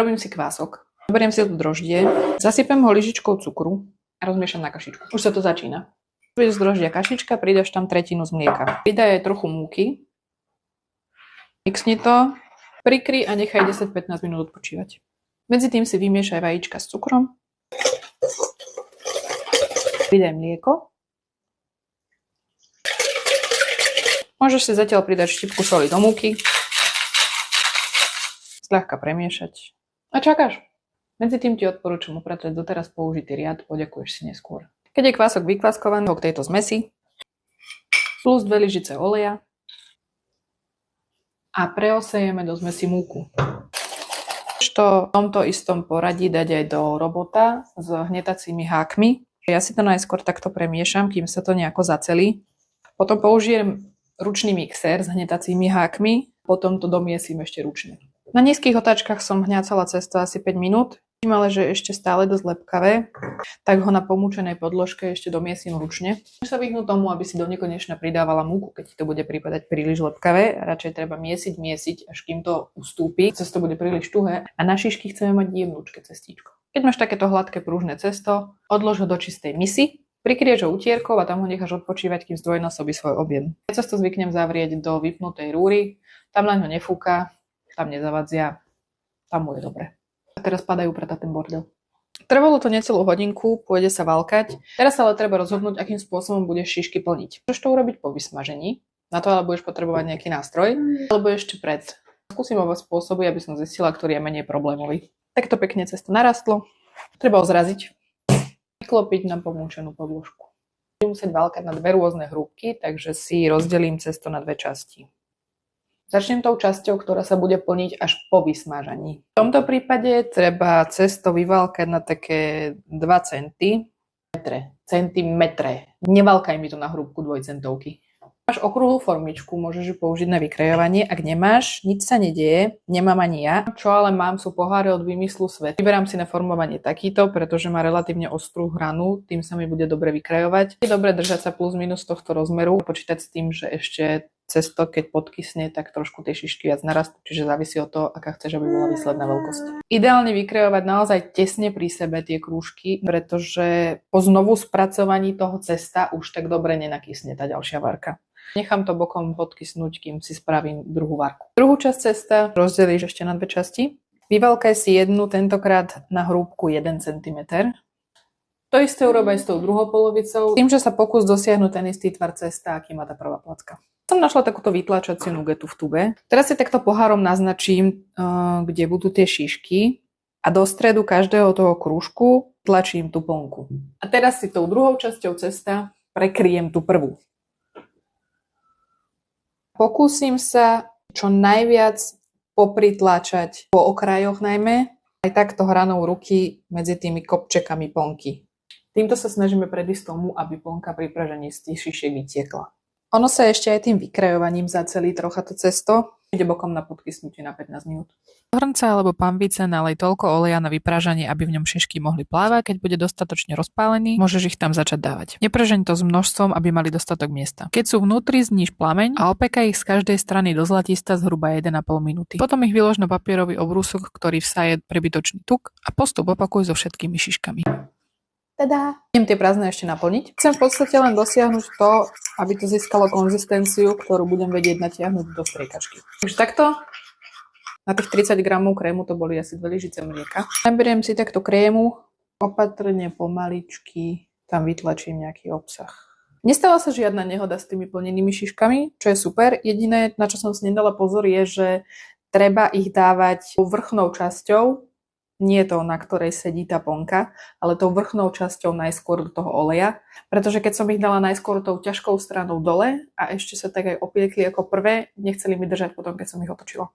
Robím si kvások. Zoberiem si droždie, zasypem ho lyžičkou cukru a rozmiešam na kašičku. Už sa to začína. Bude z droždia kašička, pridaš tam tretinu z mlieka. Pridaj aj trochu múky. Mixni to, prikry a nechaj 10-15 minút odpočívať. Medzi tým si vymiešaj vajíčka s cukrom. Pridaj mlieko. Môžeš si zatiaľ pridať štipku soli do múky. Zľahka premiešať. A čakáš. Medzi tým ti odporúčam upratať doteraz použitý riad, poďakuješ si neskôr. Keď je kvások vykvaskovaný, ho k tejto zmesi, plus 2 lyžice oleja a preosejeme do zmesi múku. To v tomto istom poradí dať aj do robota s hnetacími hákmi. Ja si to najskôr takto premiešam, kým sa to nejako zacelí. Potom použijem ručný mixér s hnetacími hákmi, potom to domiesím ešte ručne. Na nízkych otáčkach som hňacala cesto asi 5 minút. Ale že ešte stále dosť lepkavé, tak ho na pomúčenej podložke ešte domiesím ručne. Môžeš sa vyhnúť tomu, aby si do nekonečna pridávala múku, keď ti to bude pripadať príliš lepkavé. Radšej treba miesiť, až kým to ustúpi. Cesto bude príliš tuhé a na šišky chceme mať jemnúčke cestíčko. Keď máš takéto hladké pružné cesto, odlož ho do čistej misy, prikrieš ho utierkou a tam ho necháš odpočívať, kým zdvojnásobí svoj objem. Ja cesto zvyknem zavrieť do vypnutej rúry, tam len ho nefúka, tam nezavadzia, tam mu je dobre. A teraz padajú preto ten bordel. Trvalo to necelú hodinku, pôjde sa valkať. Teraz sa ale treba rozhodnúť, akým spôsobom budeš šišky plniť. Môžeš to urobiť po vysmažení, na to ale budeš potrebovať nejaký nástroj, alebo ešte pred. Skúsim oba spôsoby, aby som zistila, ktorý je menej problémový. Takto pekne cesto narastlo. Treba ho zraziť. Vyklopiť na pomúčenú podložku. Budem musieť valkať na 2 rôzne hrúbky, takže si rozdelím cesto na 2 časti. Začnem tou časťou, ktorá sa bude plniť až po vysmážaní. V tomto prípade treba cesto vyvalkať na také 2 centimetre. Nevalkaj mi to na hrúbku 2 centovky. Máš okrúhlu formičku, môžeš ju použiť na vykrajovanie. Ak nemáš, nič sa nedieje, nemám ani ja. Čo ale mám, sú poháre od Vymyslu svet. Vyberám si na formovanie takýto, pretože má relatívne ostrú hranu, tým sa mi bude dobre vykrajovať. Je dobre držať sa plus minus tohto rozmeru, počítať s tým, že ešte cesto, keď podkysne, tak trošku tie šišky viac narastú, čiže závisí od toho, aká chceš, aby bola výsledná veľkosť. Ideálne vykrajovať naozaj tesne pri sebe tie krúžky, pretože po znovu spracovaní toho cesta už tak dobre nenakysne tá ďalšia varka. Nechám to bokom podkysnúť, kým si spravím druhú varku. Druhú časť cesta rozdelíš ešte na 2 časti. Vyvalkaj si jednu, tentokrát na hrúbku 1 cm. To isté urob aj s tou druhou polovicou, tým, že sa pokús dosiahnuť ten istý tvar cesta, aký má tá prvá placka. Som našla takúto vytlačaciu nugetu v tube. Teraz si takto pohárom naznačím, kde budú tie šišky a do stredu každého toho krúžku tlačím tú plnku. A teraz si tou druhou časťou cesta prekryjem tú prvú. Pokúsim sa čo najviac popritlačať po okrajoch najmä, aj takto hranou ruky medzi tými kopčekami plnky. Týmto sa snažíme predísť tomu, aby plnka pri pražení z tých šišiek vytiekla. Ono sa ešte aj tým vykrajovaním zacelí trocha to cesto. Ide bokom na podkysnutie na 15 minút. Do hrnca alebo pambice nalej toľko oleja na vypražanie, aby v ňom šišky mohli plávať. Keď bude dostatočne rozpálený, môžeš ich tam začať dávať. Nepražeň to s množstvom, aby mali dostatok miesta. Keď sú vnútri, zníž plameň a opekaj ich z každej strany do zlatista zhruba 1,5 minúty. Potom ich vylož na papierový obrúsok, ktorý vsaje prebytočný tuk a postup opakuj so všetkými šiškami. Tada! Idem tie prázdne ešte naplniť. Chcem v podstate len dosiahnuť to, aby to získalo konzistenciu, ktorú budem vedieť natiahnuť do striekačky. Takže takto. Na tých 30 gramov krému to boli asi 2 lyžice mlieka. Naberiem si takto krému, opatrne, pomaličky, tam vytlačím nejaký obsah. Nestala sa žiadna nehoda s tými plnenými šiškami, čo je super. Jediné, na čo som si nedala pozor, je, že treba ich dávať vrchnou časťou, nie to, na ktorej sedí tá plnka, ale tou vrchnou časťou najskôr do toho oleja. Pretože keď som ich dala najskôr tou ťažkou stranou dole a ešte sa tak aj opiekli ako prvé, nechceli mi držať potom, keď som ich otočila.